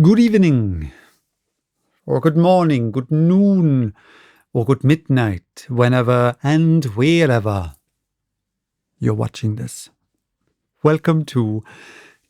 Good evening, or good morning, good noon, or good midnight, whenever and wherever you're watching this. Welcome to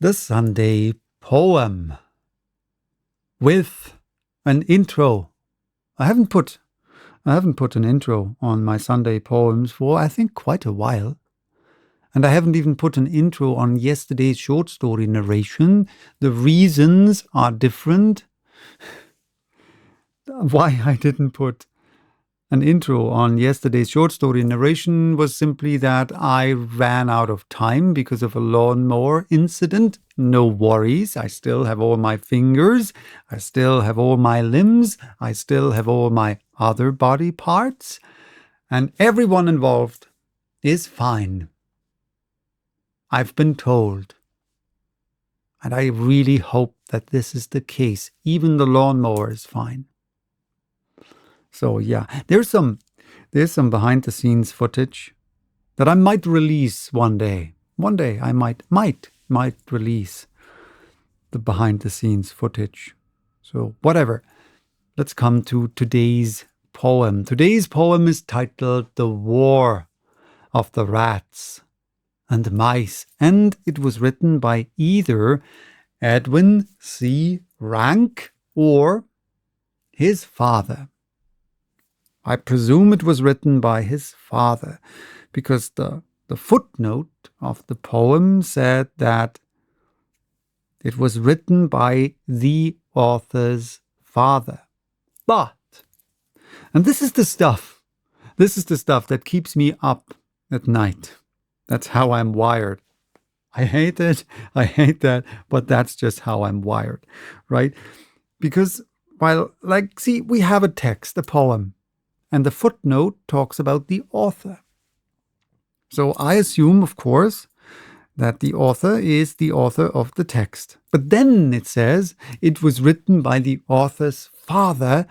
the Sunday poem with an intro. I haven't put an intro on my Sunday poems for, I think, quite a while. And I haven't even put an intro on yesterday's short story narration. The reasons are different. Why I didn't put an intro on yesterday's short story narration was simply that I ran out of time because of a lawnmower incident. No worries, I still have all my fingers, I still have all my limbs, I still have all my other body parts, and everyone involved is fine. I've been told. And I really hope that this is the case. Even the lawnmower is fine. So yeah, there's some behind the scenes footage that I might release one day. One day I might release the behind the scenes footage. So whatever. Let's come to today's poem. Today's poem is titled The War of the Rats and Mice, and it was written by either Edwin C. Ranck or his father. I presume it was written by his father, because the footnote of the poem said that it was written by the author's father. And this is the stuff that keeps me up at night. That's how I'm wired. I hate that, but that's just how I'm wired, right? Because we have a text, a poem, and the footnote talks about the author. So I assume, of course, that the author is the author of the text. But then it says it was written by the author's father,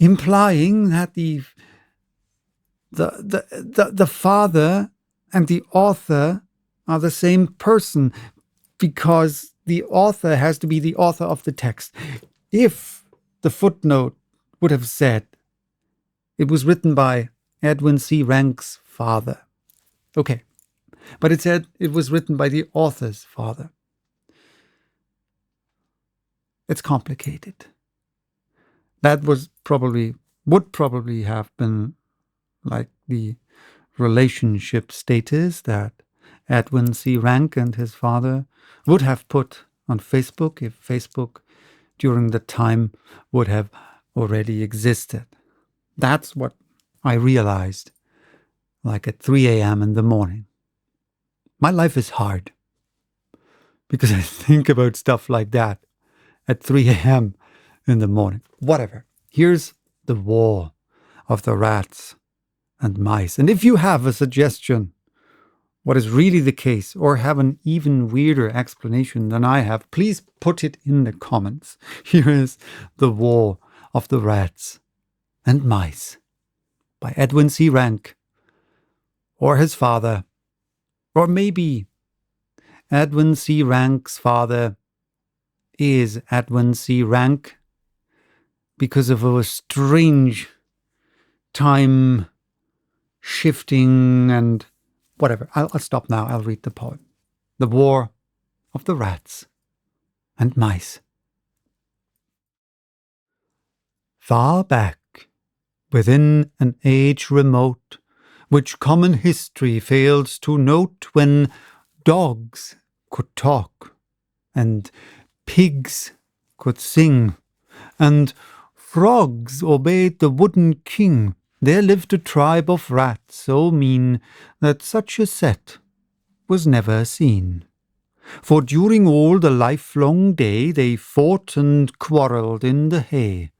implying that the father and the author are the same person, because the author has to be the author of the text. If the footnote would have said it was written by Edwin C. Ranck's father. Okay. But it said it was written by the author's father. It's complicated. That would probably have been like the relationship status that Edwin C. Ranck and his father would have put on Facebook if Facebook during the time would have already existed. That's what I realized, like at 3 a.m. in the morning. My life is hard because I think about stuff like that at 3 a.m. in the morning. Whatever. Here's The War of the Rats and Mice. And if you have a suggestion what is really the case, or have an even weirder explanation than I have, please put it in the comments. Here is The War of the Rats and Mice by Edwin C. Ranck, or his father, or maybe Edwin C. Ranck's father is Edwin C. Ranck because of a strange time shifting and whatever. I'll stop now. I'll read the poem. The War of the Rats and Mice. Far back, within an age remote, which common history fails to note, when dogs could talk, and pigs could sing, and frogs obeyed the wooden king, there lived a tribe of rats so mean that such a set was never seen. For during all the lifelong day they fought and quarrelled in the hay,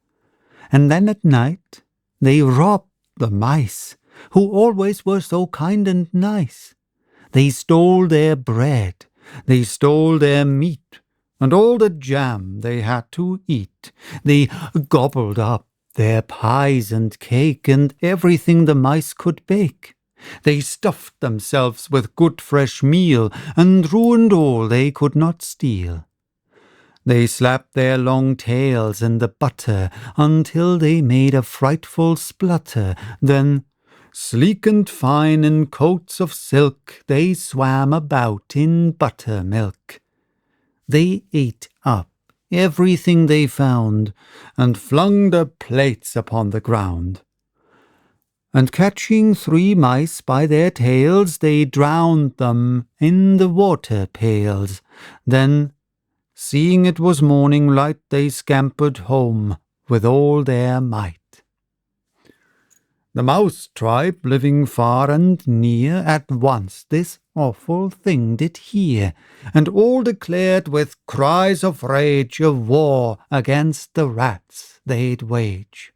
and then at night they robbed the mice, who always were so kind and nice. They stole their bread, they stole their meat, and all the jam they had to eat. They gobbled up their pies and cake, and everything the mice could bake. They stuffed themselves with good fresh meal, and ruined all they could not steal. They slapped their long tails in the butter, until they made a frightful splutter. Then, sleek and fine in coats of silk, they swam about in buttermilk. They ate up everything they found, and flung the plates upon the ground. And catching 3 mice by their tails, they drowned them in the water pails. Then, seeing it was morning light, they scampered home with all their might. The mouse tribe, living far and near, at once this awful thing did hear, and all declared with cries of rage a war against the rats they'd wage.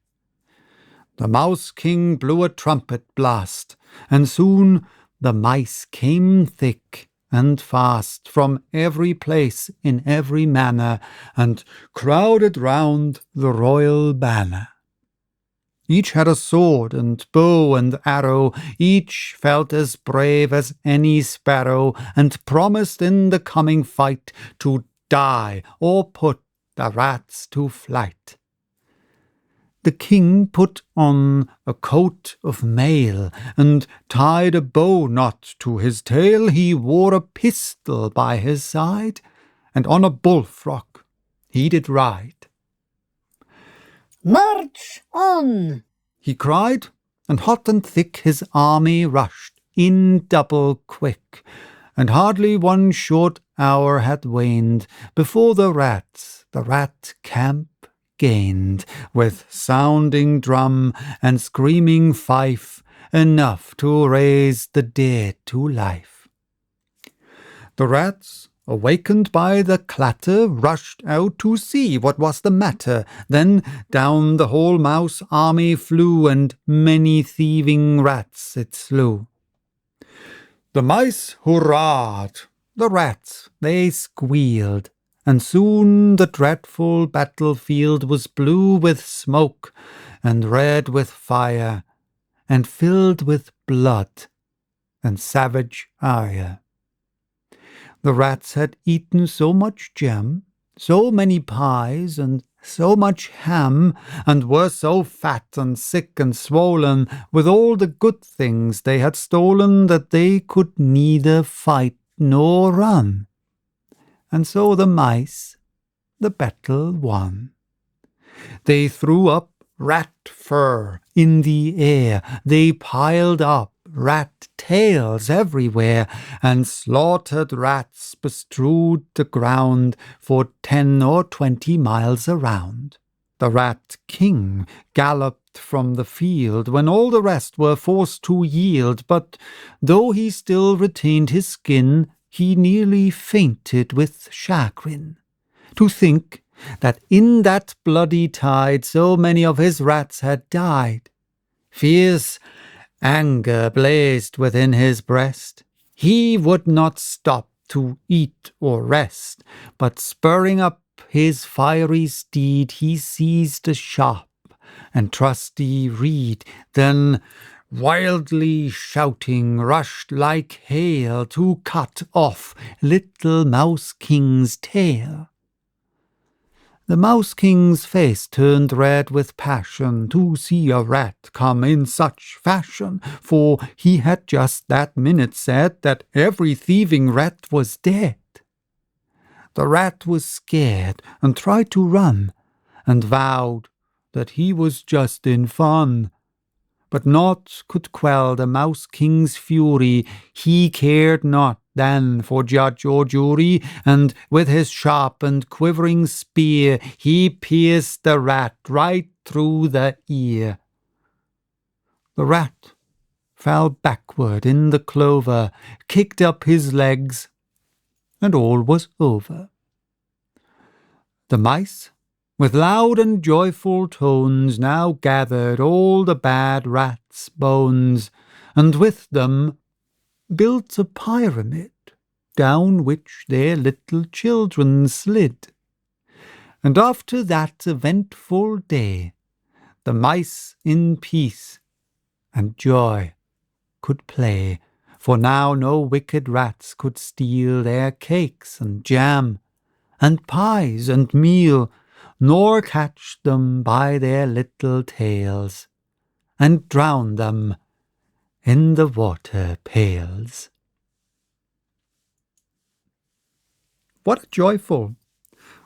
The Mouse King blew a trumpet blast, and soon the mice came thick and fast from every place in every manner, and crowded round the royal banner. Each had a sword and bow and arrow, each felt as brave as any sparrow, and promised in the coming fight to die or put the rats to flight. The king put on a coat of mail, and tied a bow knot to his tail. He wore a pistol by his side, and on a bullfrog he did ride. "March on!" he cried, and hot and thick his army rushed, in double quick, and hardly 1 short hour had waned, before the rats the rat camp gained, with sounding drum and screaming fife, enough to raise the dead to life. The rats, awakened by the clatter, rushed out to see what was the matter. Then down the whole mouse army flew, and many thieving rats it slew. The mice hurrahed, the rats they squealed, and soon the dreadful battlefield was blue with smoke, and red with fire, and filled with blood and savage ire. The rats had eaten so much jam, so many pies, and so much ham, and were so fat and sick and swollen with all the good things they had stolen, that they could neither fight nor run. And so the mice the battle won. They threw up rat fur in the air, they piled up rat tails everywhere, and slaughtered rats bestrewed the ground for 10 or 20 miles around. The Rat King galloped from the field when all the rest were forced to yield, but though he still retained his skin, he nearly fainted with chagrin, to think that in that bloody tide so many of his rats had died. Fierce anger blazed within his breast. He would not stop to eat or rest, but spurring up his fiery steed, he seized a sharp and trusty reed, then, wildly shouting, rushed like hail to cut off little Mouse King's tail. The Mouse King's face turned red with passion to see a rat come in such fashion, for he had just that minute said that every thieving rat was dead. The rat was scared and tried to run, and vowed that he was just in fun. But naught could quell the Mouse King's fury. He cared not then for judge or jury, and with his sharp and quivering spear he pierced the rat right through the ear. The rat fell backward in the clover, kicked up his legs, and all was over. The mice, with loud and joyful tones, now gathered all the bad rat's bones, and with them built a pyramid, down which their little children slid. And after that eventful day, the mice in peace and joy could play, for now no wicked rats could steal their cakes and jam, and pies and meal, nor catch them by their little tails, and drown them in the water pails.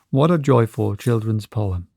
What a joyful children's poem.